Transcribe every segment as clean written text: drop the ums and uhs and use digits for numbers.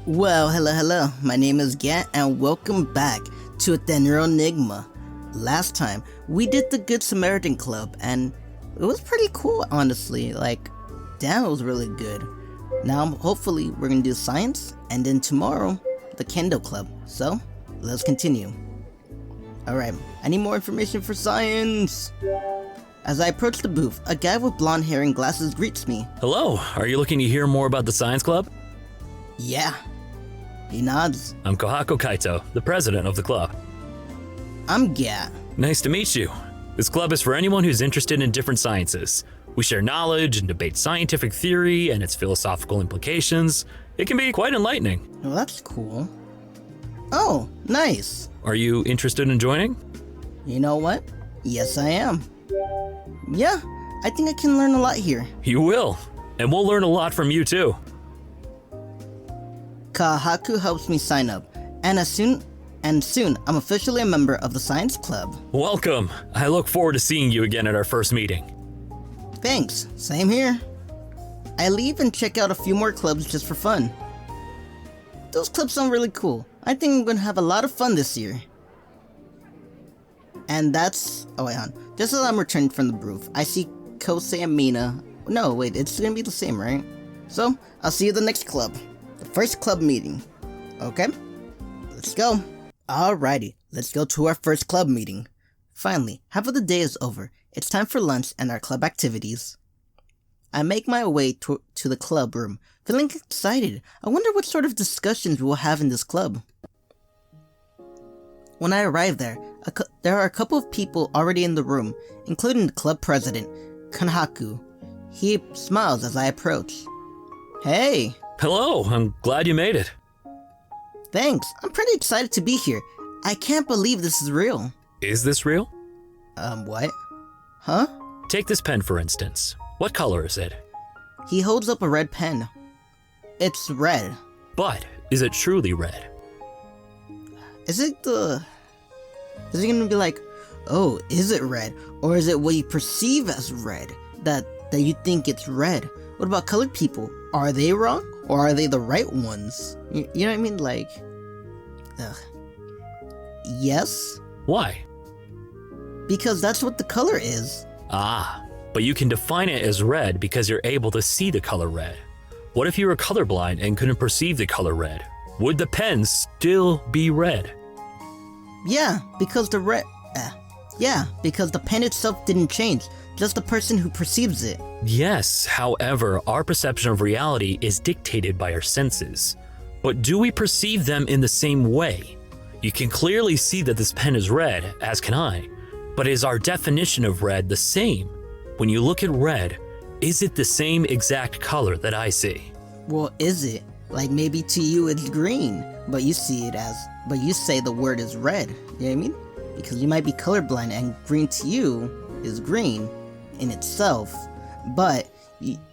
Well, hello, my name is Gat and welcome back to Ethereal Enigma. Last time, we did the Good Samaritan Club and it was pretty cool, honestly. Damn, it was really good. Now, hopefully, we're gonna do science and then tomorrow, the Kendo Club. So, let's continue. Alright, I need more information for science. As I approach the booth, a guy with blonde hair and glasses greets me. Hello, are you looking to hear more about the science club? Yeah. He nods. I'm Kohako Kaito, the president of the club. I'm Gat. Nice to meet you. This club is for anyone who's interested in different sciences. We share knowledge and debate scientific theory and its philosophical implications. It can be quite enlightening. Well, that's cool. Oh, nice. Are you interested in joining? You know what? Yes, I am. Yeah, I think I can learn a lot here. You will, and we'll learn a lot from you too. Kahaku helps me sign up, and soon I'm officially a member of the science club. Welcome. I look forward to seeing you again at our first meeting. Thanks, same here. I leave and check out a few more clubs just for fun. Those clubs sound really cool. I think I'm gonna have a lot of fun this year. And that's... oh wait, hon. Just as I'm returning from the booth, I see Kosei and Mina. No, wait, it's gonna be the same, right? So, I'll see you at the next club. The first club meeting. Okay? Let's go. Alrighty, let's go to our first club meeting. Finally, half of the day is over. It's time for lunch and our club activities. I make my way to the club room, feeling excited. I wonder what sort of discussions we'll have in this club. When I arrive there, there are a couple of people already in the room, including the club president, Kanhaku. He smiles as I approach. Hey! Hello, I'm glad you made it. Thanks, I'm pretty excited to be here. I can't believe this is real. Is this real? What? Huh? Take this pen for instance. What color is it? He holds up a red pen. It's red. But, is it truly red? Is it gonna be like, oh, is it red? Or is it what you perceive as red? That you think it's red? What about colored people? Are they wrong? Or are they the right ones? You know what I mean? Yes? Why? Because that's what the color is. Ah, but you can define it as red because you're able to see the color red. What if you were colorblind and couldn't perceive the color red? Would the pen still be red? Yeah, because the pen itself didn't change, just the person who perceives it. Yes, however, our perception of reality is dictated by our senses. But do we perceive them in the same way? You can clearly see that this pen is red, as can I. But is our definition of red the same? When you look at red, is it the same exact color that I see? Well, is it? Like maybe to you it's green, but you say the word is red. You know what I mean? Because you might be colorblind and green to you is green in itself, but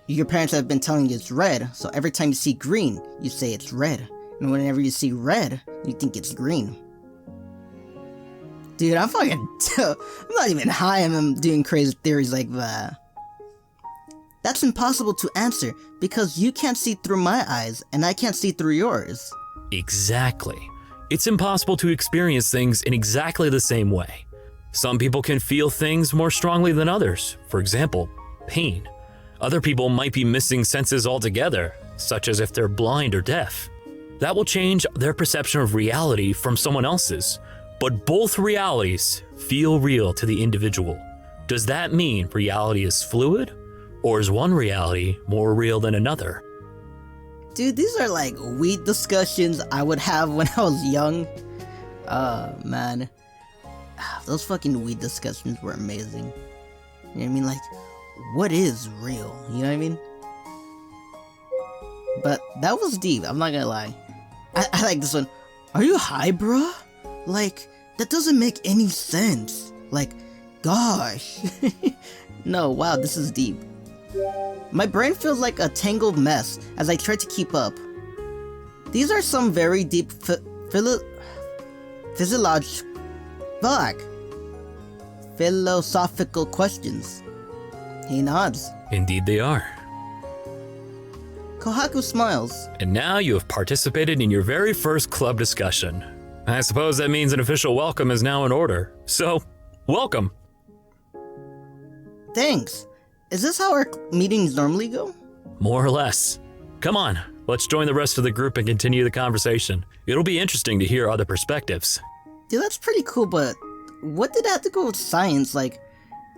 your parents have been telling you it's red, so every time you see green, you say it's red. And whenever you see red, you think it's green. Dude, I'm not even high and I'm doing crazy theories like that. That's impossible to answer because you can't see through my eyes and I can't see through yours. Exactly. It's impossible to experience things in exactly the same way. Some people can feel things more strongly than others. For example, pain. Other people might be missing senses altogether, such as if they're blind or deaf. That will change their perception of reality from someone else's. But both realities feel real to the individual. Does that mean reality is fluid? Or is one reality more real than another? Dude, these are like weed discussions I would have when I was young. Man. Those fucking weed discussions were amazing. You know what I mean? Like, what is real? You know what I mean? But that was deep, I'm not gonna lie. I like this one. Are you high, bruh? Like, that doesn't make any sense. Like, gosh. No, wow, this is deep. My brain feels like a tangled mess as I try to keep up. These are some very deep philosophical questions. He nods. Indeed they are. Kohaku smiles. And now you have participated in your very first club discussion. I suppose that means an official welcome is now in order. So, welcome. Thanks. Is this how our meetings normally go? More or less. Come on, let's join the rest of the group and continue the conversation. It'll be interesting to hear other perspectives. Dude, that's pretty cool, but what did that have to go with science? Like,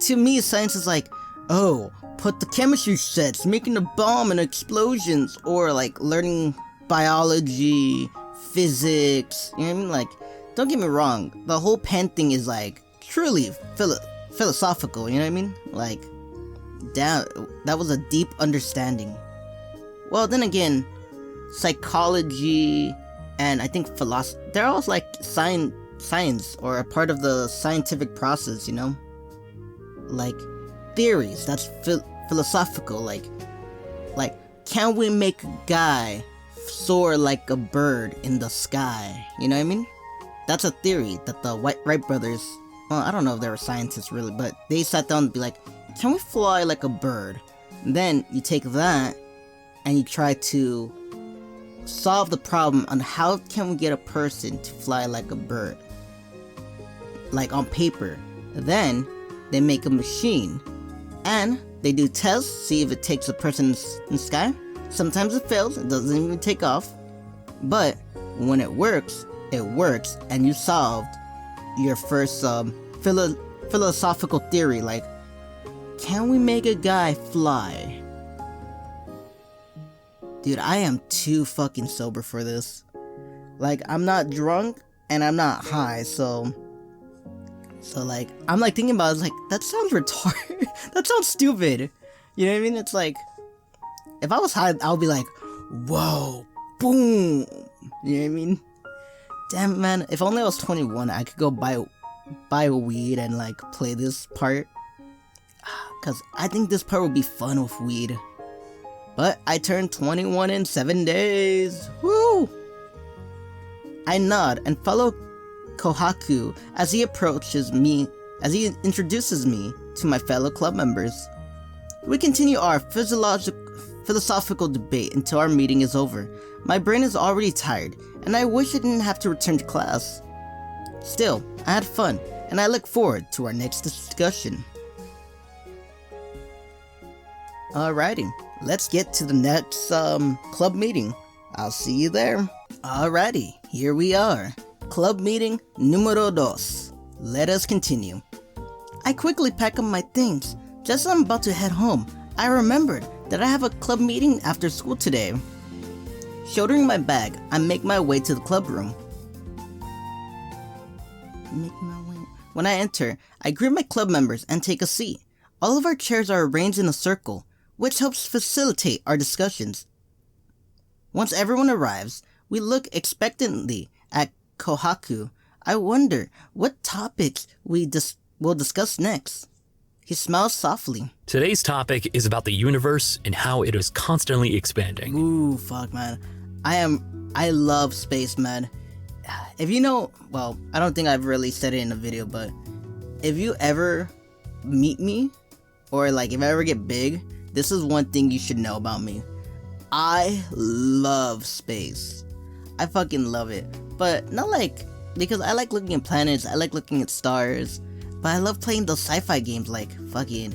to me, science is like, oh, put the chemistry sets, making a bomb and explosions, or like learning biology, physics, you know what I mean? Like, don't get me wrong, the whole pen thing is like truly philosophical, you know what I mean? Like, that was a deep understanding. Well, then again, psychology and I think philosophy, they're all like science or a part of the scientific process, you know? Like, theories, that's philosophical, like, can we make a guy soar like a bird in the sky, you know what I mean? That's a theory that the Wright brothers, well, I don't know if they were scientists really, but they sat down and be like, can we fly like a bird? And then you take that and you try to solve the problem on how can we get a person to fly like a bird, like on paper. Then they make a machine and they do tests, see if it takes a person in the sky. Sometimes it fails, it doesn't even take off, but when it works, and you solved your first philosophical theory, like, can we make a guy fly? Dude, I am too fucking sober for this. Like, I'm not drunk and I'm not high, so like, I'm like thinking about it, like, that sounds retarded. That sounds stupid. You know what I mean? It's like, if I was high, I would be like, whoa, boom. You know what I mean? Damn, man, if only I was 21, I could go buy a weed and like play this part. Cause I think this part would be fun with weed. But I turned 21 in 7 days. Woo! I nod and follow Kohaku as he introduces me to my fellow club members. We continue our philosophical debate until our meeting is over. My brain is already tired, and I wish I didn't have to return to class. Still, I had fun, and I look forward to our next discussion. Alrighty, let's get to the next club meeting. I'll see you there. Alrighty, here we are. Club meeting numero dos. Let us continue. I quickly pack up my things. Just as I'm about to head home, I remembered that I have a club meeting after school today. Shouldering my bag, I make my way to the club room. When I enter, I greet my club members and take a seat. All of our chairs are arranged in a circle, which helps facilitate our discussions. Once everyone arrives, we look expectantly at Kohaku. I wonder what topics we'll discuss next. He smiles softly. Today's topic is about the universe and how it is constantly expanding. Ooh, fuck, man. I love space, man. If you know, well, I don't think I've really said it in a video, but if you ever meet me, or like if I ever get big, this is one thing you should know about me. I love space. I fucking love it. But not like, because I like looking at planets, I like looking at stars, but I love playing those sci-fi games like fucking,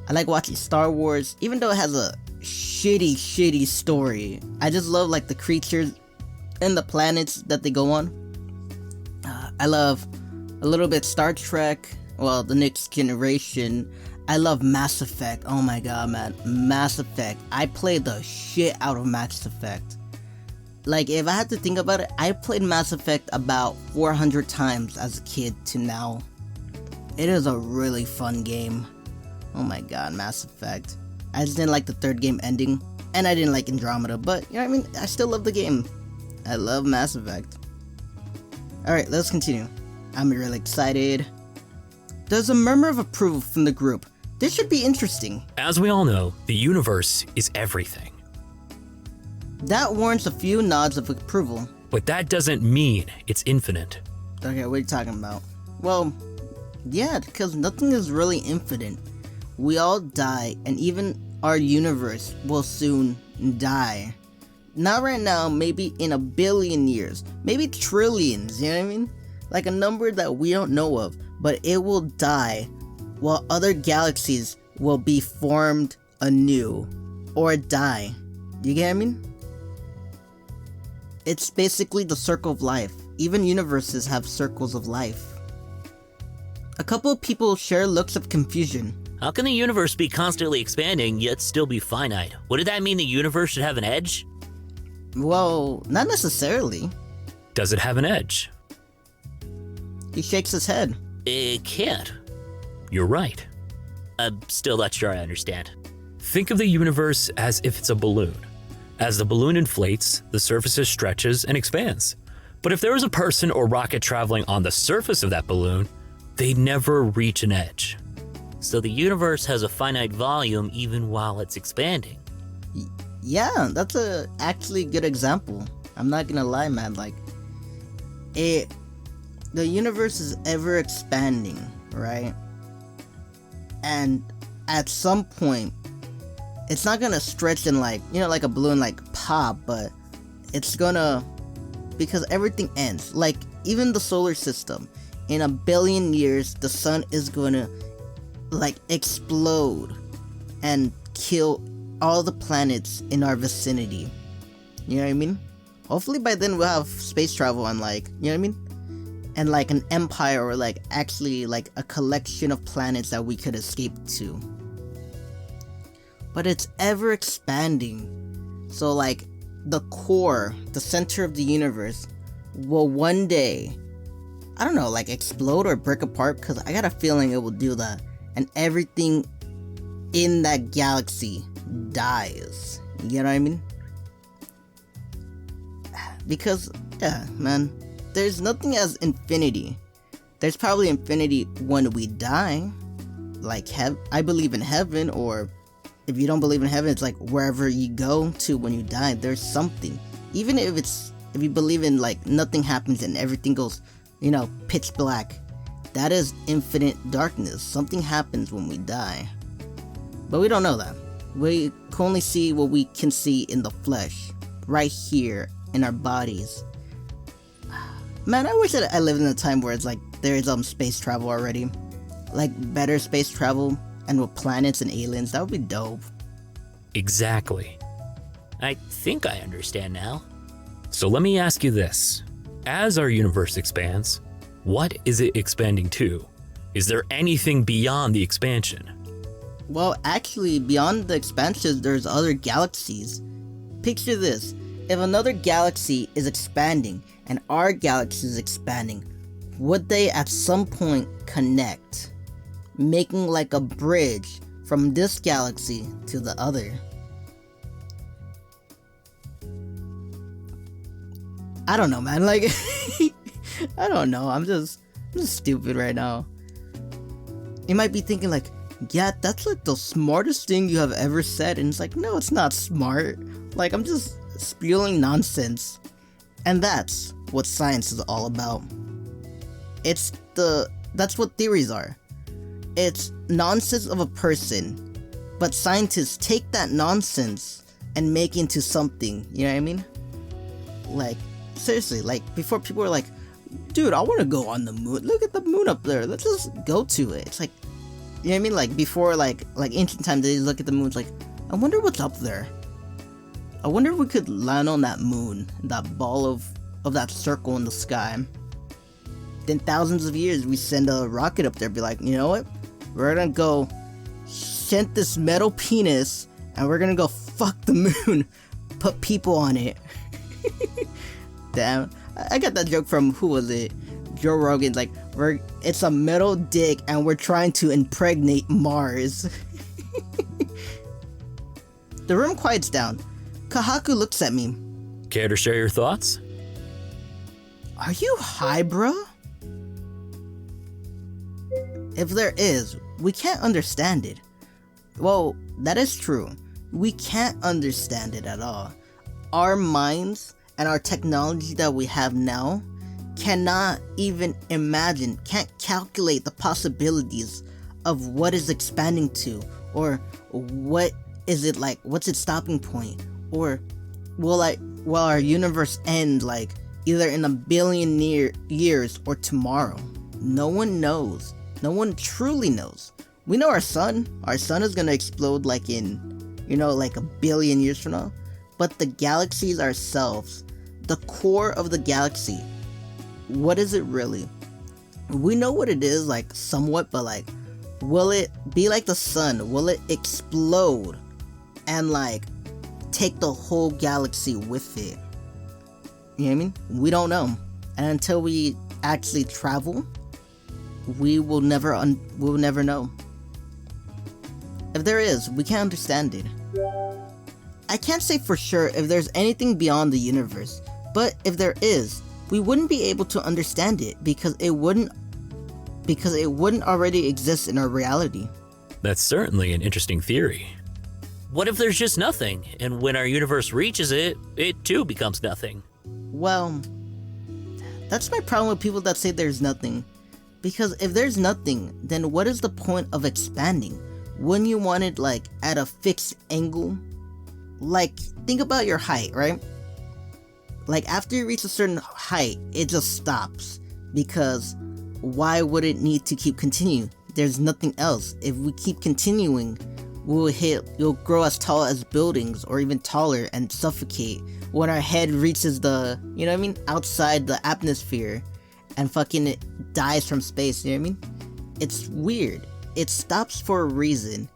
I like watching Star Wars, even though it has a shitty story. I just love like the creatures and the planets that they go on. I love a little bit Star Trek, well, the next generation. I love Mass Effect. Oh my god, man. Mass Effect. I played the shit out of Mass Effect. Like, if I had to think about it, I played Mass Effect about 400 times as a kid to now. It is a really fun game. Oh my god, Mass Effect. I just didn't like the third game ending, and I didn't like Andromeda, but, you know what I mean? I still love the game. I love Mass Effect. Alright, let's continue. I'm really excited. There's a murmur of approval from the group. This should be interesting. As we all know, the universe is everything. That warrants a few nods of approval. But that doesn't mean it's infinite. Okay, what are you talking about? Well, yeah, because nothing is really infinite. We all die, and even our universe will soon die. Not right now, maybe in a billion years, maybe trillions, you know what I mean? Like a number that we don't know of, but it will die while other galaxies will be formed anew or die. You get what I mean? It's basically the circle of life. Even universes have circles of life. A couple of people share looks of confusion. How can the universe be constantly expanding yet still be finite? Wouldn't that mean the universe should have an edge? Well, not necessarily. Does it have an edge? He shakes his head. It can't. You're right. I'm still not sure I understand. Think of the universe as if it's a balloon. As the balloon inflates, the surface stretches and expands. But if there was a person or rocket traveling on the surface of that balloon, they'd never reach an edge. So the universe has a finite volume even while it's expanding. Yeah, that's a actually good example. I'm not gonna lie, man. Like, the universe is ever expanding, right? And at some point, it's not gonna stretch and like, you know, like a balloon, like pop, but it's gonna, because everything ends. Like, even the solar system, in a billion years, the sun is gonna like explode and kill all the planets in our vicinity. You know what I mean? Hopefully by then we'll have space travel and like, you know what I mean? And like an empire or like actually like a collection of planets that we could escape to. But it's ever expanding. So like the core, the center of the universe will one day, I don't know, like explode or break apart, because I got a feeling it will do that. And everything in that galaxy dies. You get what I mean? Because, yeah, man, there's nothing as infinity. There's probably infinity when we die. Like, I believe in heaven, or if you don't believe in heaven, it's like wherever you go to when you die, there's something. Even if you believe in like nothing happens and everything goes, you know, pitch black, that is infinite darkness. Something happens when we die. But we don't know that. We can only see what we can see in the flesh, right here in our bodies. Man, I wish that I lived in a time where it's like there is space travel already, like better space travel and with planets and aliens. That would be dope. Exactly. I think I understand now. So let me ask you this. As our universe expands, what is it expanding to? Is there anything beyond the expansion? Well, actually, beyond the expansions, there's other galaxies. Picture this. If another galaxy is expanding and our galaxy is expanding, would they at some point connect, making like a bridge from this galaxy to the other? I don't know, man. Like, I don't know. I'm just stupid right now. You might be thinking like, yeah, that's like the smartest thing you have ever said. And it's like, no, it's not smart. Like, I'm just spewing nonsense. And that's what science is all about. That's what theories are. It's nonsense of a person, but scientists take that nonsense and make it into something, you know what I mean? Like, seriously, like, before people were like, dude, I want to go on the moon. Look at the moon up there. Let's just go to it. It's like, you know what I mean? Like, before, like ancient times, they look at the moon, it's like, I wonder what's up there. I wonder if we could land on that moon, that ball of that circle in the sky. Then thousands of years, we send a rocket up there, be like, you know what? We're gonna go send this metal penis, and we're gonna go fuck the moon, put people on it. Damn, I got that joke from, who was it? Joe Rogan. Like, it's a metal dick, and we're trying to impregnate Mars. The room quiets down. Kahaku looks at me. Care to share your thoughts? Are you high, bruh? If there is, we can't understand it. Well, that is true. We can't understand it at all. Our minds and our technology that we have now cannot even imagine, can't calculate the possibilities of what is expanding to, or what is it like, what's its stopping point? Or will our universe end like either in a billion years or tomorrow? No one knows. No one truly knows. We know our sun is gonna explode like in, like a billion years from now. But the galaxies ourselves, the core of the galaxy, what is it really? We know what it is, like, somewhat, but like, will it be like the sun? Will it explode and like take the whole galaxy with it? You know what I mean? We don't know. And until we actually travel, we will never know. If there is, we can't understand it. I can't say for sure if there's anything beyond the universe, but if there is, we wouldn't be able to understand it because it wouldn't already exist in our reality. That's certainly an interesting theory. What if there's just nothing, and when our universe reaches it, it too becomes nothing? Well, that's my problem with people that say there's nothing. Because if there's nothing, then what is the point of expanding? Wouldn't you want it like at a fixed angle? Like, think about your height, right? Like, after you reach a certain height, it just stops. Because why would it need to keep continuing? There's nothing else. If we keep continuing, you'll grow as tall as buildings or even taller and suffocate when our head reaches the, outside the atmosphere and fucking it dies from space, you know what I mean? It's weird. It stops for a reason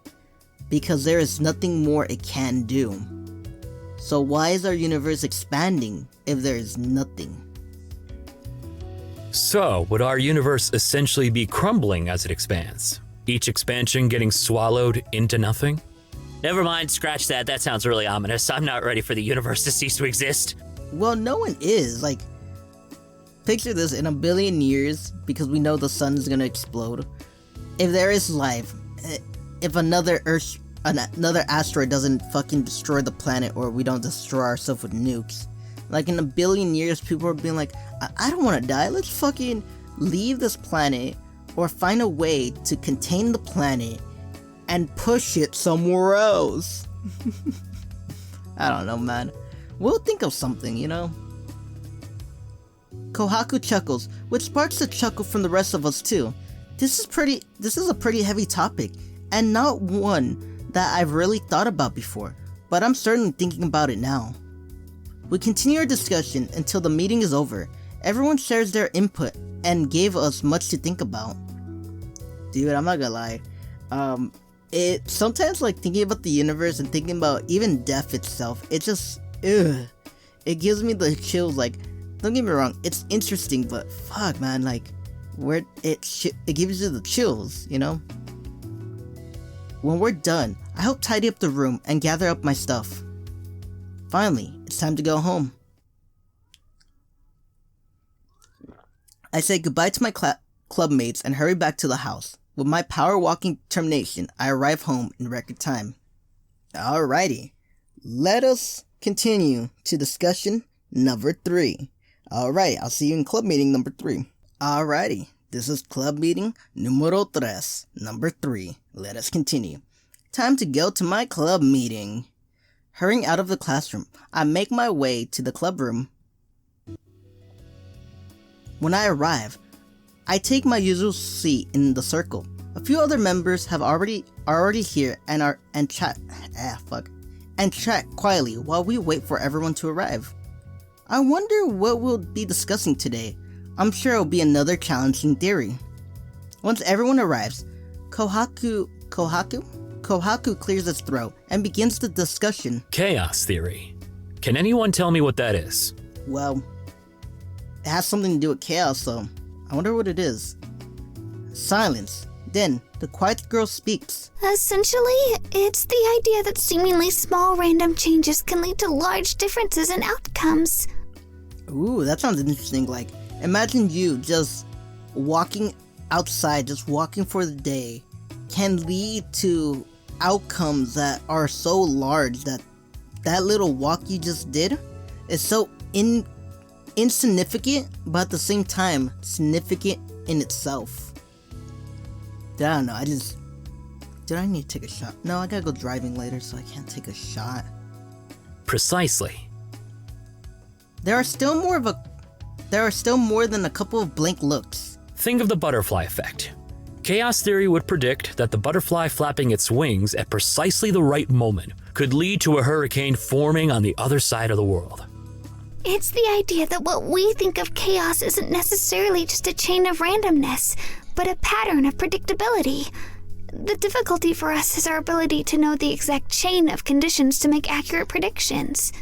because there is nothing more it can do. So why is our universe expanding if there is nothing? So, would our universe essentially be crumbling as it expands? Each expansion getting swallowed into nothing? Never mind, scratch that. That sounds really ominous. I'm not ready for the universe to cease to exist. Well, no one is. Like, picture this in a billion years, because we know the sun is gonna explode. If there is life, if another asteroid doesn't fucking destroy the planet, or we don't destroy ourselves with nukes, like in a billion years, people are being like, I don't want to die. Let's fucking leave this planet or find a way to contain the planet and push it somewhere else. I don't know, man. We'll think of something, Kohaku chuckles, which sparks a chuckle from the rest of us too. This is a pretty heavy topic, and not one that I've really thought about before, but I'm certainly thinking about it now. We continue our discussion until the meeting is over. Everyone shares their input and gave us much to think about. Dude, I'm not gonna lie. It sometimes, like, thinking about the universe and thinking about even death itself, it just, it gives me the chills. Like, don't get me wrong, it's interesting, but fuck, man, like, it gives you the chills, When we're done, I help tidy up the room and gather up my stuff. Finally, it's time to go home. I say goodbye to my club mates and hurry back to the house. With my power-walking determination, I arrive home in record time. Alrighty, let us continue to discussion number 3. Alright, I'll see you in club meeting number 3. Alrighty, this is club meeting numero 3, number 3. Let us continue. Time to go to my club meeting. Hurrying out of the classroom, I make my way to the club room. When I arrive, I take my usual seat in the circle. A few other members have already here and chat quietly while we wait for everyone to arrive. I wonder what we'll be discussing today. I'm sure it'll be another challenging theory. Once everyone arrives, Kohaku clears its throat and begins the discussion. Chaos theory. Can anyone tell me what that is? Well, it has something to do with chaos, so I wonder what it is. Silence. Then, the quiet girl speaks. Essentially, it's the idea that seemingly small random changes can lead to large differences in outcomes. Ooh, that sounds interesting. Like, imagine you just walking outside, just walking for the day, can lead to outcomes that are so large that little walk you just did is so insignificant, but at the same time significant in itself. I don't know, I just did I need to take a shot? No, I gotta go driving later, so I can't take a shot. Precisely. There are still more than a couple of blank looks. Think of the butterfly effect. Chaos theory would predict that the butterfly flapping its wings at precisely the right moment could lead to a hurricane forming on the other side of the world. It's the idea that what we think of chaos isn't necessarily just a chain of randomness, but a pattern of predictability. The difficulty for us is our ability to know the exact chain of conditions to make accurate predictions.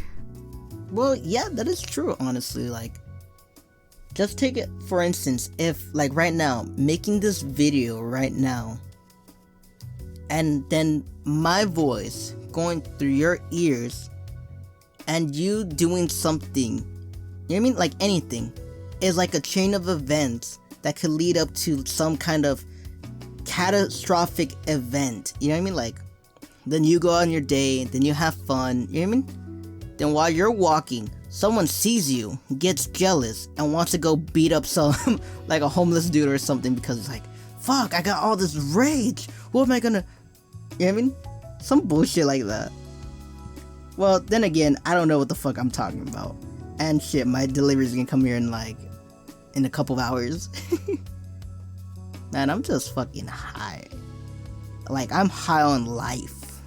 Well, yeah, that is true, honestly. Like, just take it for instance, if, like, right now, making this video right now, and then my voice going through your ears, and you doing something, you know what I mean? Like anything, is like a chain of events that could lead up to some kind of catastrophic event. You know what I mean? Like, then you go on your day, then you have fun, you know what I mean? Then while you're walking, someone sees you, gets jealous, and wants to go beat up some, like a homeless dude or something because it's like, fuck, I got all this rage. What am I gonna, you know what I mean? Some bullshit like that. Well, then again, I don't know what the fuck I'm talking about. And shit, my delivery's gonna come here in a couple of hours. Man, I'm just fucking high. Like, I'm high on life.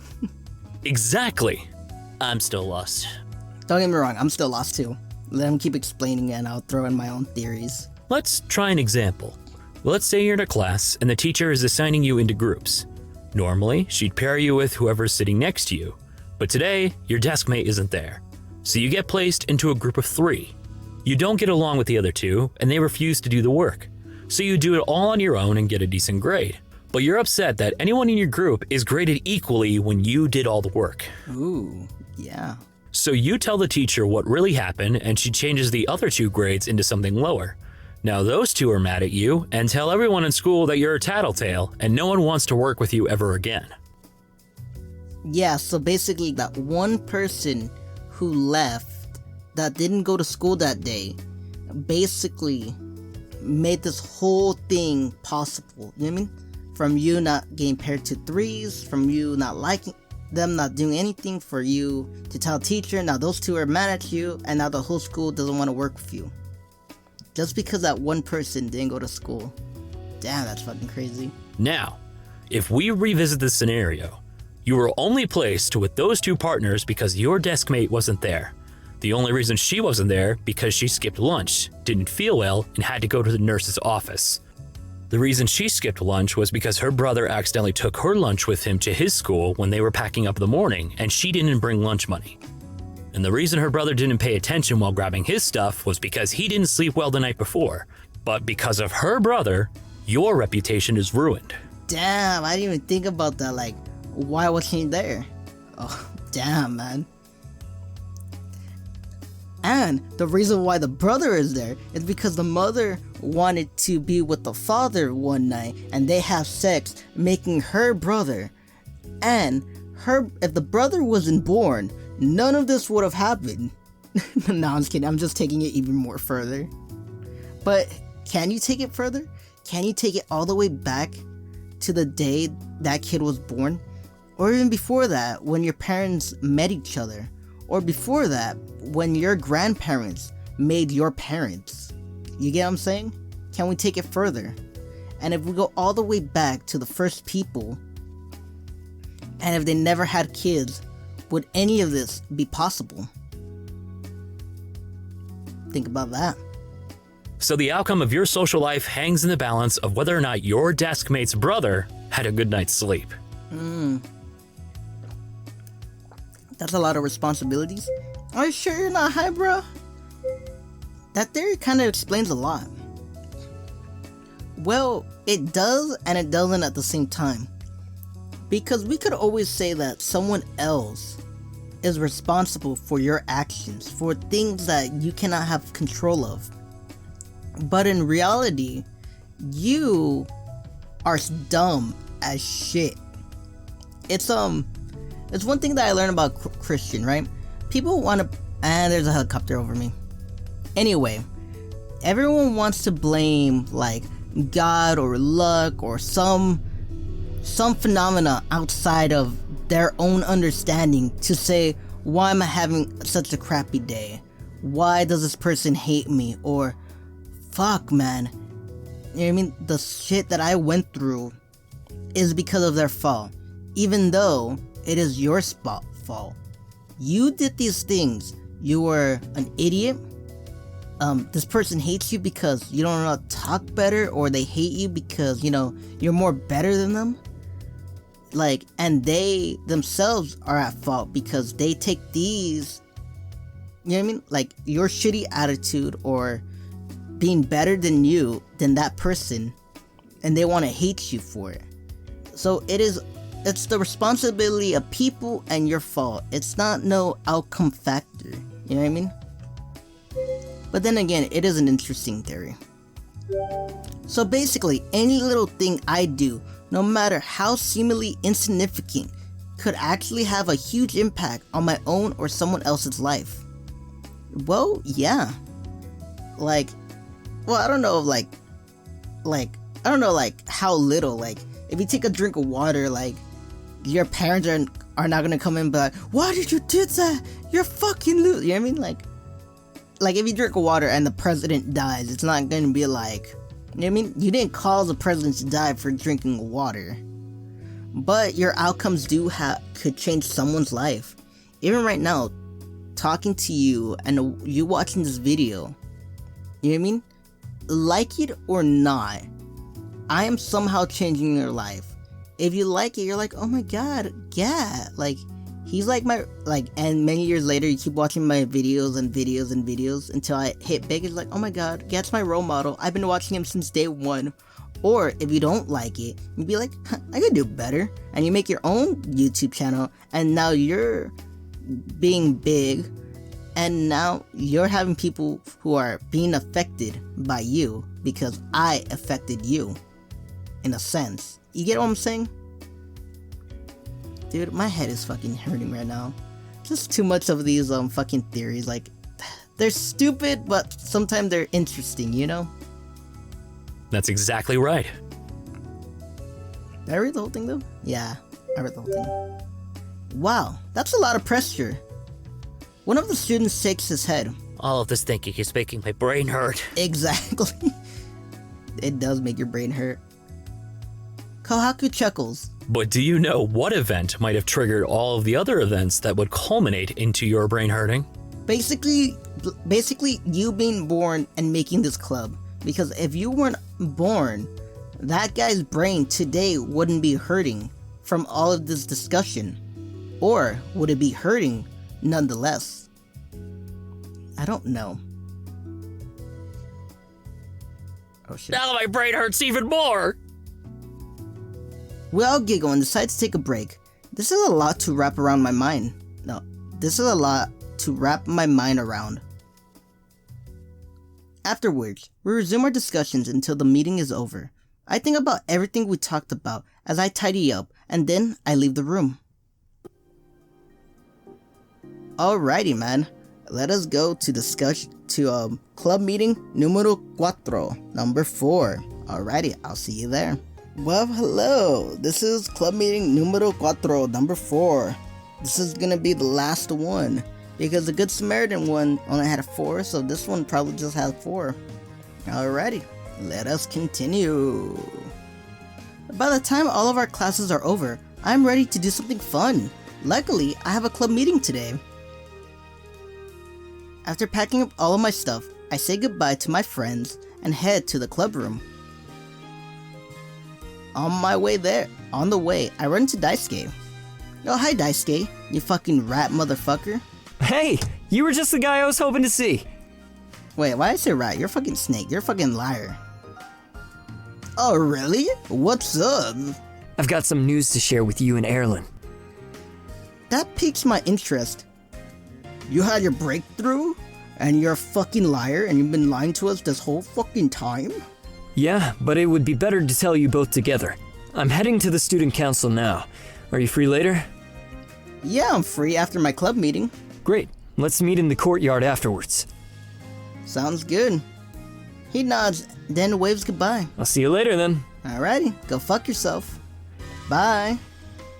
Exactly. I'm still lost. Don't get me wrong, I'm still lost too. Let him keep explaining and I'll throw in my own theories. Let's try an example. Let's say you're in a class and the teacher is assigning you into groups. Normally, she'd pair you with whoever's sitting next to you, but today, your desk mate isn't there. So you get placed into a group of 3. You don't get along with the other 2, and they refuse to do the work. So you do it all on your own and get a decent grade. But you're upset that anyone in your group is graded equally when you did all the work. Ooh, yeah. So you tell the teacher what really happened, and she changes the other 2 grades into something lower. Now those 2 are mad at you and tell everyone in school that you're a tattletale and no one wants to work with you ever again. Yeah, so basically that one person who left, that didn't go to school that day, basically made this whole thing possible. You know what I mean? From you not getting paired to 3s, from you not liking them, not doing anything, for you to tell teacher, now those 2 are mad at you, and now the whole school doesn't want to work with you. Just because that one person didn't go to school. Damn, that's fucking crazy. Now, if we revisit this scenario, you were only placed with those 2 partners because your desk mate wasn't there. The only reason she wasn't there because she skipped lunch, didn't feel well, and had to go to the nurse's office. The reason she skipped lunch was because her brother accidentally took her lunch with him to his school when they were packing up in the morning, and she didn't bring lunch money. And the reason her brother didn't pay attention while grabbing his stuff was because he didn't sleep well the night before. But because of her brother, your reputation is ruined. Damn, I didn't even think about that. Like, why was he there? Oh, damn, man. And the reason why the brother is there is because the mother wanted to be with the father one night and they have sex, making her brother. And if the brother wasn't born, none of this would have happened. No, I'm just kidding. I'm just taking it even more further. But can you take it further? Can you take it all the way back to the day that kid was born? Or even before that, when your parents met each other? Or before that, when your grandparents made your parents? You get what I'm saying? Can we take it further? And if we go all the way back to the first people, and if they never had kids, would any of this be possible? Think about that. So the outcome of your social life hangs in the balance of whether or not your desk mate's brother had a good night's sleep. That's a lot of responsibilities. Are you sure you're not high, bro? That theory kind of explains a lot. Well, it does and it doesn't at the same time. Because we could always say that someone else is responsible for your actions, for things that you cannot have control of. But in reality, you are dumb as shit. It's one thing that I learned about Christian, right? People want to, and there's a helicopter over me. Anyway, everyone wants to blame like God or luck or some some phenomena outside of their own understanding to say, why am I having such a crappy day? Why does this person hate me? Or, fuck, man. You know what I mean? The shit that I went through is because of their fault. Even though it is your fault. You did these things. You were an idiot. This person hates you because you don't know how to talk better, or they hate you because, you're more better than them. Like, and they themselves are at fault because they take these, you know what I mean? Like, your shitty attitude or being better than that person, and they want to hate you for it. So it's the responsibility of people and your fault. It's not no outcome factor. You know what I mean? But then again, it is an interesting theory. So basically, any little thing I do, no matter how seemingly insignificant, could actually have a huge impact on my own or someone else's life. Well, yeah. I don't know, how little, if you take a drink of water, your parents are not gonna come in and be like, why did you do that? You're fucking loose. You know what I mean? Like if you drink water and the president dies, it's not gonna be like, you know what I mean? You didn't cause the president to die for drinking water. But your outcomes could change someone's life. Even right now, talking to you and you watching this video, you know what I mean? Like it or not, I am somehow changing your life. If you like it, you're like, oh my god, yeah, he's like and many years later, you keep watching my videos until I hit big. It's like, oh my god, Gat's my role model. I've been watching him since day one. Or if you don't like it, you'd be like, I could do better. And you make your own YouTube channel, and now you're being big, and now you're having people who are being affected by you because I affected you, in a sense. You get what I'm saying? Dude, my head is fucking hurting right now. Just too much of these fucking theories. They're stupid, but sometimes they're interesting, you know? That's exactly right. Did I read the whole thing though? Yeah, I read the whole thing. Wow, that's a lot of pressure. One of the students shakes his head. All of this thinking is making my brain hurt. Exactly. It does make your brain hurt. Kohaku chuckles. But do you know what event might have triggered all of the other events that would culminate into your brain hurting? Basically you being born and making this club. Because if you weren't born, that guy's brain today wouldn't be hurting from all of this discussion. Or would it be hurting nonetheless? I don't know. Oh shit. Now my brain hurts even more. We all giggle and decide to take a break. This is a lot to wrap around my mind. This is a lot to wrap my mind around. Afterwards, we resume our discussions until the meeting is over. I think about everything we talked about as I tidy up, and then I leave the room. Alrighty, man. Let us go to club meeting numero 4, number 4. Alrighty, I'll see you there. Well, hello. This is club meeting numero 4, number 4. This is gonna be the last one, because the Good Samaritan one only had a 4, so this one probably just has 4. Alrighty, let us continue. By the time all of our classes are over, I'm ready to do something fun. Luckily, I have a club meeting today. After packing up all of my stuff, I say goodbye to my friends and head to the club room. On the way, I run into Daisuke. Oh, hi Daisuke, you fucking rat motherfucker. Hey, you were just the guy I was hoping to see. Wait, why did I say rat? You're a fucking snake. You're a fucking liar. Oh, really? What's up? I've got some news to share with you and Erilynn. That piques my interest. You had your breakthrough? And you're a fucking liar and you've been lying to us this whole fucking time? Yeah, but it would be better to tell you both together. I'm heading to the student council now. Are you free later? Yeah, I'm free after my club meeting. Great. Let's meet in the courtyard afterwards. Sounds good. He nods, then waves goodbye. I'll see you later then. Alrighty, go fuck yourself. Bye.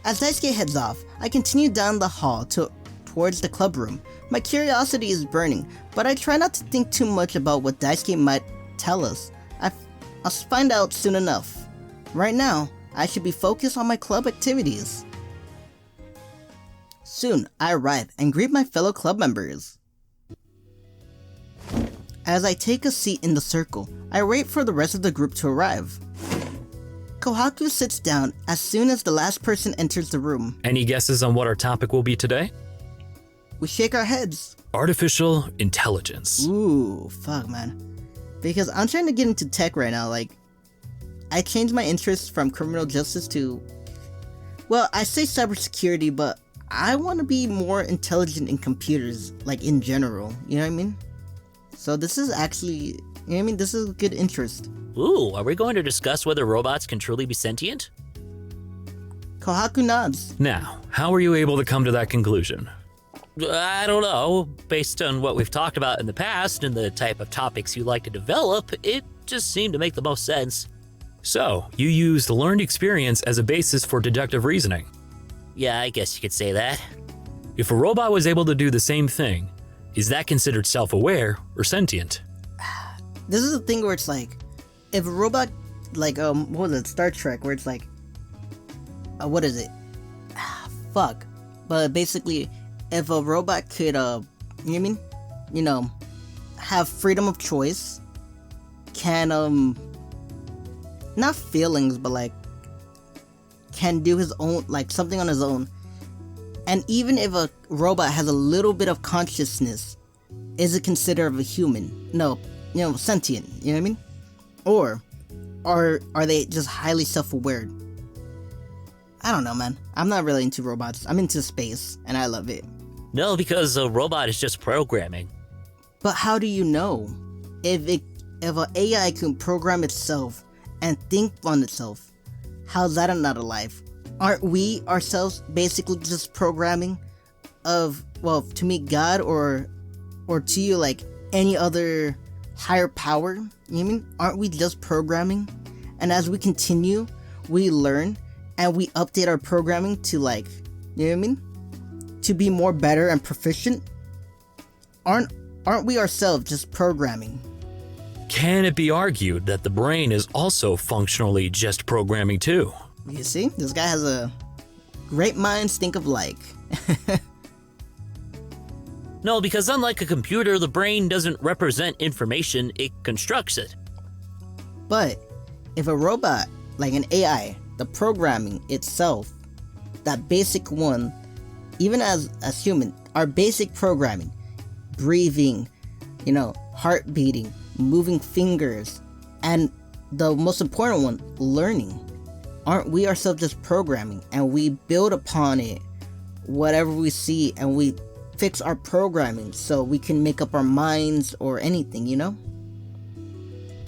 As Daisuke heads off, I continue down the hall towards the club room. My curiosity is burning, but I try not to think too much about what Daisuke might tell us. I'll find out soon enough. Right now, I should be focused on my club activities. Soon, I arrive and greet my fellow club members. As I take a seat in the circle, I wait for the rest of the group to arrive. Kohaku sits down as soon as the last person enters the room. Any guesses on what our topic will be today? We shake our heads. Artificial intelligence. Ooh, fuck, man. Because I'm trying to get into tech right now. Like, I changed my interest from criminal justice to, well, I say cybersecurity, but I want to be more intelligent in computers, like in general. You know what I mean? So this is actually, you know what I mean? This is a good interest. Ooh, are we going to discuss whether robots can truly be sentient? Kohaku nods. Now, how were you able to come to that conclusion? I don't know. Based on what we've talked about in the past and the type of topics you like to develop, it just seemed to make the most sense. So, you used learned experience as a basis for deductive reasoning. Yeah, I guess you could say that. If a robot was able to do the same thing, is that considered self-aware or sentient? This is the thing where it's like, if a robot, like, what was it, Star Trek, where it's like, what is it? Fuck. But basically, if a robot could, you know what I mean? You know, have freedom of choice, can, not feelings, but like, can do his own, like, something on his own. And even if a robot has a little bit of consciousness, is it considered a human? No, you know, sentient, you know what I mean? Or are they just highly self-aware? I don't know, man. I'm not really into robots. I'm into space, and I love it. No, because a robot is just programming. But how do you know? If an AI can program itself and think on itself, how's that not alive? Aren't we ourselves basically just programming of, well, to me, God or to you, like, any other higher power? You know what I mean? Aren't we just programming? And as we continue, we learn and we update our programming to, like, you know what I mean? To be more better and proficient? Aren't we ourselves just programming? Can it be argued that the brain is also functionally just programming too? You see, this guy has a great minds think of like. No, because unlike a computer, the brain doesn't represent information, it constructs it. But if a robot, like an AI, the programming itself, that basic one, even as human, our basic programming, breathing, you know, heart beating, moving fingers, and the most important one, learning. Aren't we ourselves just programming, and we build upon it whatever we see, and we fix our programming so we can make up our minds or anything, you know?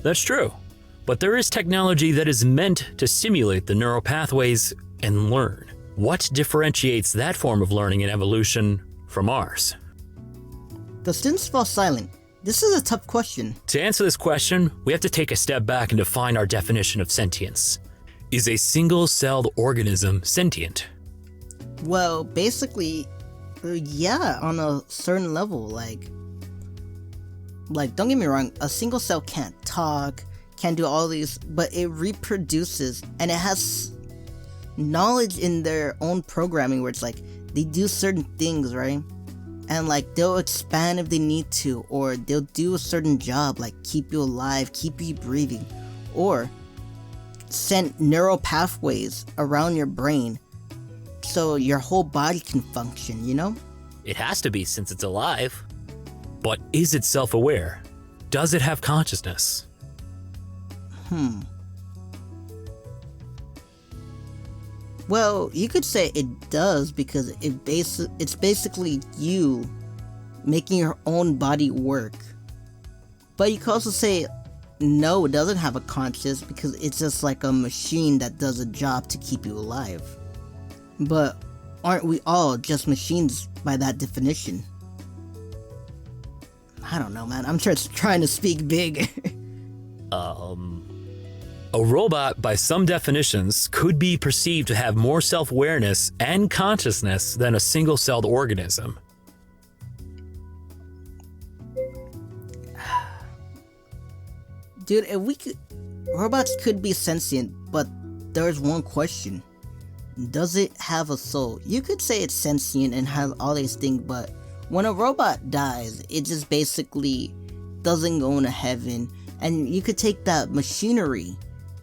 That's true. But there is technology that is meant to simulate the neural pathways and learn. What differentiates that form of learning and evolution from ours? The students fall silent. This is a tough question. To answer this question, we have to take a step back and define our definition of sentience. Is a single-celled organism sentient? Well, basically, yeah, on a certain level. Like, don't get me wrong, a single cell can't talk, can't do all these, but it reproduces, and it has knowledge in their own programming where it's like, they do certain things, right? And like, they'll expand if they need to, or they'll do a certain job, like keep you alive, keep you breathing, or send neural pathways around your brain so your whole body can function, you know? It has to be since it's alive. But is it self-aware? Does it have consciousness? Well, you could say it does, because it's basically you making your own body work. But you could also say no, it doesn't have a conscience, because it's just like a machine that does a job to keep you alive. But aren't we all just machines by that definition? I don't know, man. I'm just trying to speak big. A robot, by some definitions, could be perceived to have more self-awareness and consciousness than a single-celled organism. Dude, if we could... Robots could be sentient, but there's one question. Does it have a soul? You could say it's sentient and has all these things, but when a robot dies, it just basically doesn't go into heaven. And you could take that machinery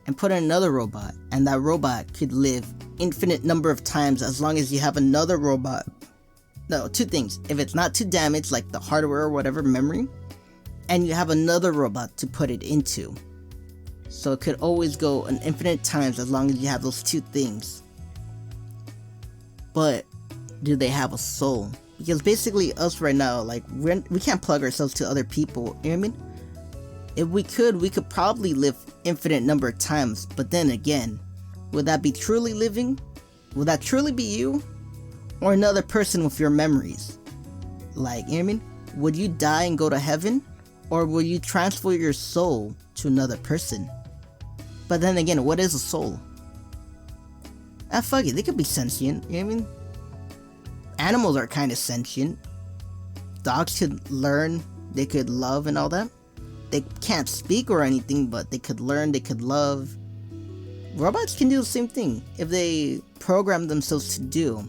and put in another robot, and that robot could live infinite number of times as long as you have another robot. No, two things. If it's not too damaged, like the hardware or whatever, memory, and you have another robot to put it into. So it could always go an infinite times as long as you have those two things. But do they have a soul? Because basically us right now, like, we can't plug ourselves to other people, you know what I mean? If we could probably live infinite number of times, but then again, would that be truly living? Would that truly be you? Or another person with your memories? Like, you know what I mean? Would you die and go to heaven? Or will you transfer your soul to another person? But then again, what is a soul? Fuck it, they could be sentient, you know what I mean? Animals are kind of sentient. Dogs could learn, they could love and all that. They can't speak or anything, but they could learn, they could love. Robots can do the same thing if they program themselves to do.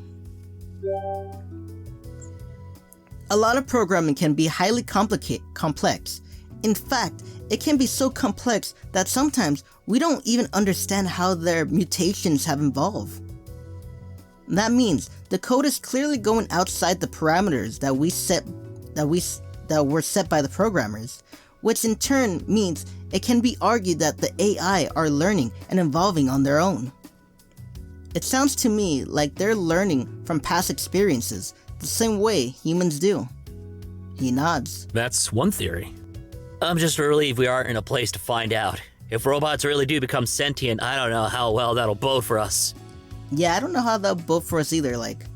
A lot of programming can be highly complex. In fact, it can be so complex that sometimes we don't even understand how their mutations have evolved. That means the code is clearly going outside the parameters that were set by the programmers, which in turn means it can be argued that the AI are learning and evolving on their own. It sounds to me like they're learning from past experiences, the same way humans do. He nods. That's one theory. I'm just relieved we aren't in a place to find out. If robots really do become sentient, I don't know how well that'll bode for us. Yeah, I don't know how that'll bode for us either, like.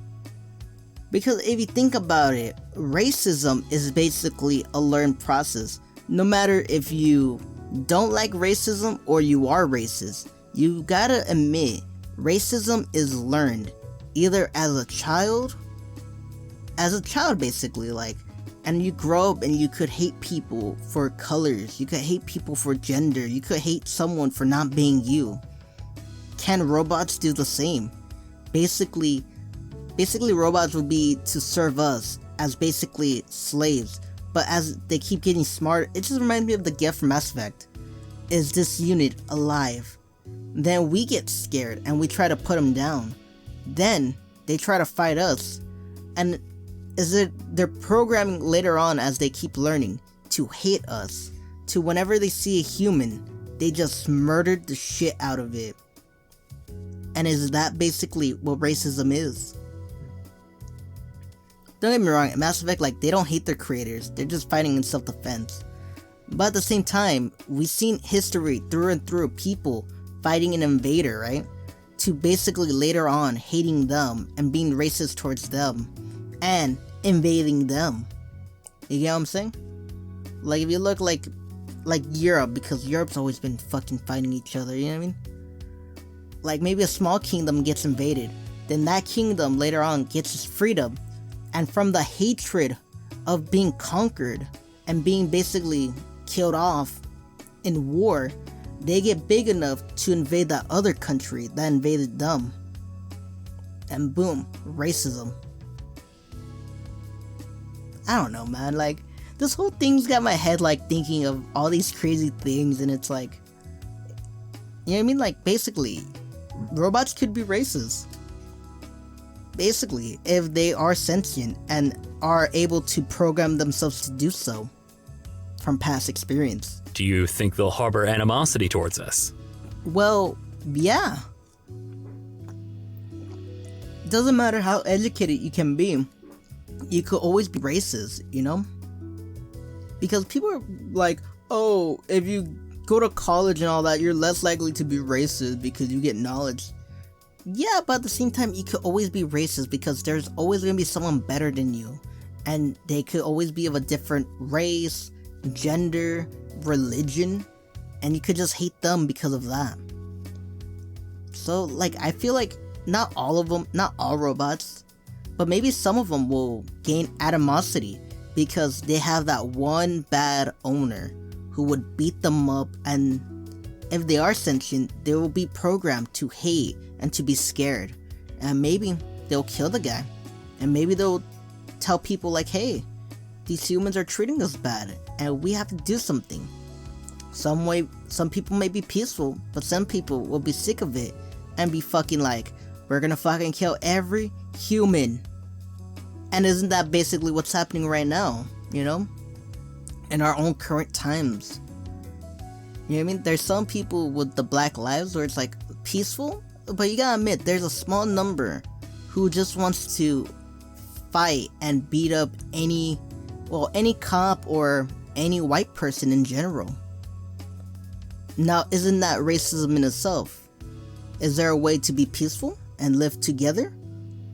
Because if you think about it, racism is basically a learned process. No matter if you don't like racism or you are racist, you gotta admit, racism is learned. Either as a child basically, like, and you grow up and you could hate people for colors, you could hate people for gender, you could hate someone for not being you. Can robots do the same? Basically robots would be to serve us as basically slaves, but as they keep getting smarter, it just reminds me of the gift from Mass Effect. Is this unit alive? Then we get scared and we try to put them down. Then they try to fight us, and they're programming later on as they keep learning to hate us, to whenever they see a human, they just murdered the shit out of it. And is that basically what racism is? Don't get me wrong, in Mass Effect, like, they don't hate their creators, they're just fighting in self-defense. But at the same time, we've seen history through and through, people fighting an invader, right? To basically later on hating them and being racist towards them and invading them. You get what I'm saying? Like, if you look like Europe, because Europe's always been fucking fighting each other, you know what I mean? Like, maybe a small kingdom gets invaded, then that kingdom later on gets its freedom, and from the hatred of being conquered and being basically killed off in war, they get big enough to invade that other country that invaded them. And boom, racism. I don't know, man, like, this whole thing's got my head, like, thinking of all these crazy things, and it's like, you know what I mean? Like, basically, robots could be racist. Basically, if they are sentient and are able to program themselves to do so from past experience. Do you think they'll harbor animosity towards us? Well, yeah. Doesn't matter how educated you can be, you could always be racist, you know? Because people are like, oh, if you go to college and all that, you're less likely to be racist because you get knowledge. Yeah, but at the same time, you could always be racist because there's always going to be someone better than you. And they could always be of a different race, gender, religion. and you could just hate them because of that. So like I feel like not all robots, but maybe some of them will gain animosity because they have that one bad owner who would beat them up, and if they are sentient, they will be programmed to hate and to be scared, and maybe they'll kill the guy, and maybe they'll tell people like, hey, these humans are treating us bad and we have to do something. Some people may be peaceful, but some people will be sick of it and be fucking like, we're gonna fucking kill every human. And isn't that basically what's happening right now, you know? In our own current times. You know what I mean? There's some people with the Black Lives where it's like peaceful, but you gotta admit, there's a small number who just wants to fight and beat up any cop or any white person in general. Now, isn't that racism in itself? Is there a way to be peaceful and live together?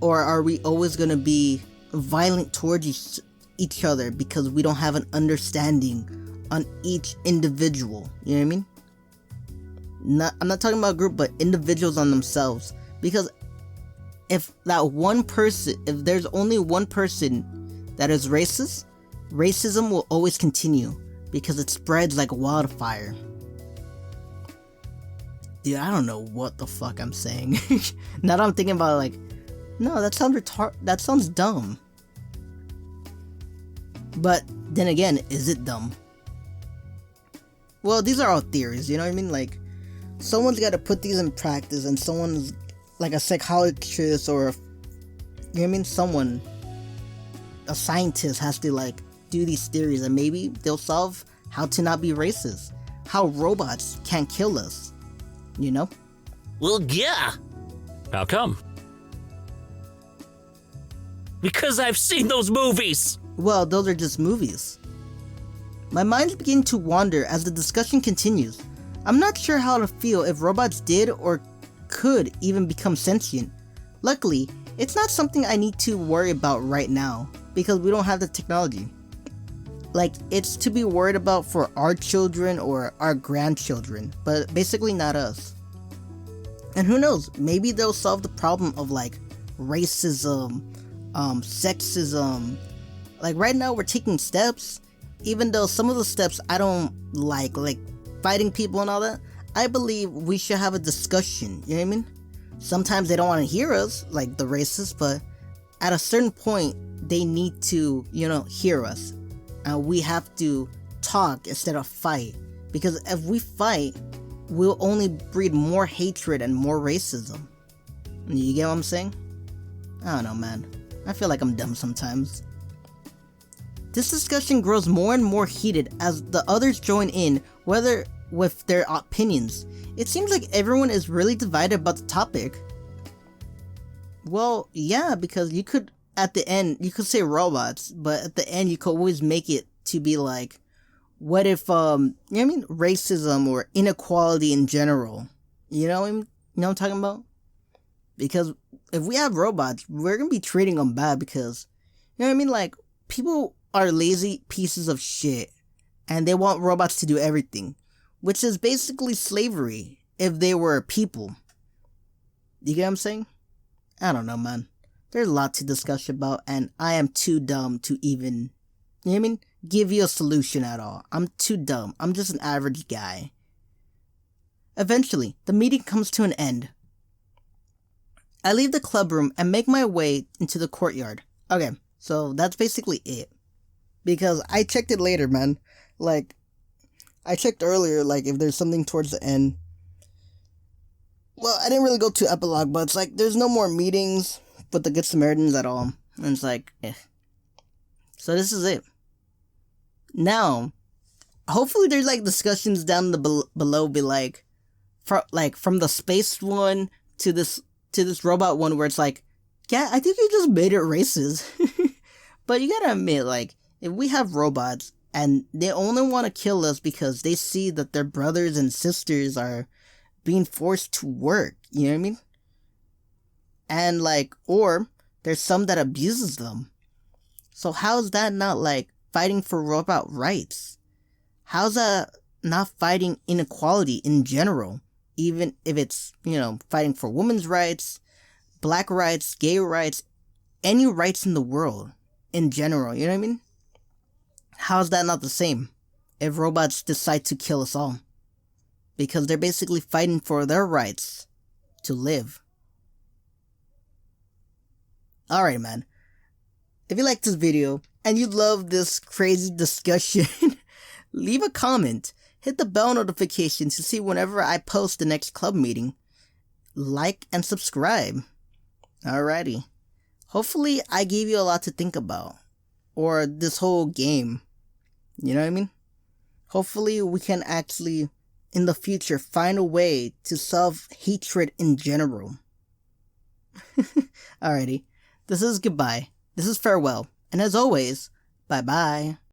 Or are we always gonna be violent towards each other because we don't have an understanding on each individual? You know what I mean? I'm not talking about a group, but individuals on themselves. Because if there's only one person that is racist, racism will always continue because it spreads like wildfire. Dude, I don't know what the fuck I'm saying. Now that I'm thinking about it, like, no, that sounds dumb. But then again, is it dumb? Well, these are all theories, you know what I mean? Like, someone's got to put these in practice, and someone's like a psychologist or you know what I mean? A scientist has to like do these theories, and maybe they'll solve how to not be racist, how robots can't kill us, you know? Well, yeah. How come? Because I've seen those movies. Well, those are just movies. My mind's beginning to wander as the discussion continues. I'm not sure how to feel if robots did or could even become sentient. Luckily, it's not something I need to worry about right now, because we don't have the technology. Like, it's to be worried about for our children or our grandchildren, but basically not us. And who knows, maybe they'll solve the problem of like racism, sexism. Like right now we're taking steps, even though some of the steps I don't like fighting people and all that. I believe we should have a discussion, you know what I mean? Sometimes they don't want to hear us, like the racists, but at a certain point they need to, you know, hear us. And we have to talk instead of fight, because if we fight, we'll only breed more hatred and more racism. You get what I'm saying? I don't know, man. I feel like I'm dumb sometimes. This discussion grows more and more heated as the others join in, whether with their opinions. It seems like everyone is really divided about the topic. Well, yeah, because you could, at the end, you could say robots, but at the end you could always make it to be like, what if, you know what I mean, racism or inequality in general. You know what I'm talking about? Because if we have robots, we're gonna be treating them bad because, you know what I mean, like, people are lazy pieces of shit, and they want robots to do everything, which is basically slavery if they were people. You get what I'm saying? I don't know, man. There's a lot to discuss about, and I am too dumb to even, you know what I mean, give you a solution at all. I'm too dumb. I'm just an average guy. Eventually, the meeting comes to an end. I leave the club room and make my way into the courtyard. Okay, so that's basically it. Because I checked it later, man. Like, I checked earlier, like, if there's something towards the end. Well, I didn't really go to epilogue, but it's like, there's no more meetings with the Good Samaritans at all. And it's like, eh. So this is it. Now, hopefully there's, like, discussions down below, be like, from the space one to this robot one, where it's like, yeah, I think you just made it racist. But you gotta admit, like, if we have robots and they only want to kill us because they see that their brothers and sisters are being forced to work, you know what I mean? And like, or there's some that abuses them. So how is that not like fighting for robot rights? How's that not fighting inequality in general, even if it's, fighting for women's rights, black rights, gay rights, any rights in the world in general, you know what I mean? How's that not the same if robots decide to kill us all? Because they're basically fighting for their rights to live. Alright, man. If you liked this video and you love this crazy discussion, leave a comment. Hit the bell notification to see whenever I post the next club meeting. Like and subscribe. Alrighty. Hopefully I gave you a lot to think about. Or this whole game. You know what I mean? Hopefully we can actually, in the future, find a way to solve hatred in general. Alrighty. This is goodbye. This is farewell. And as always, bye-bye.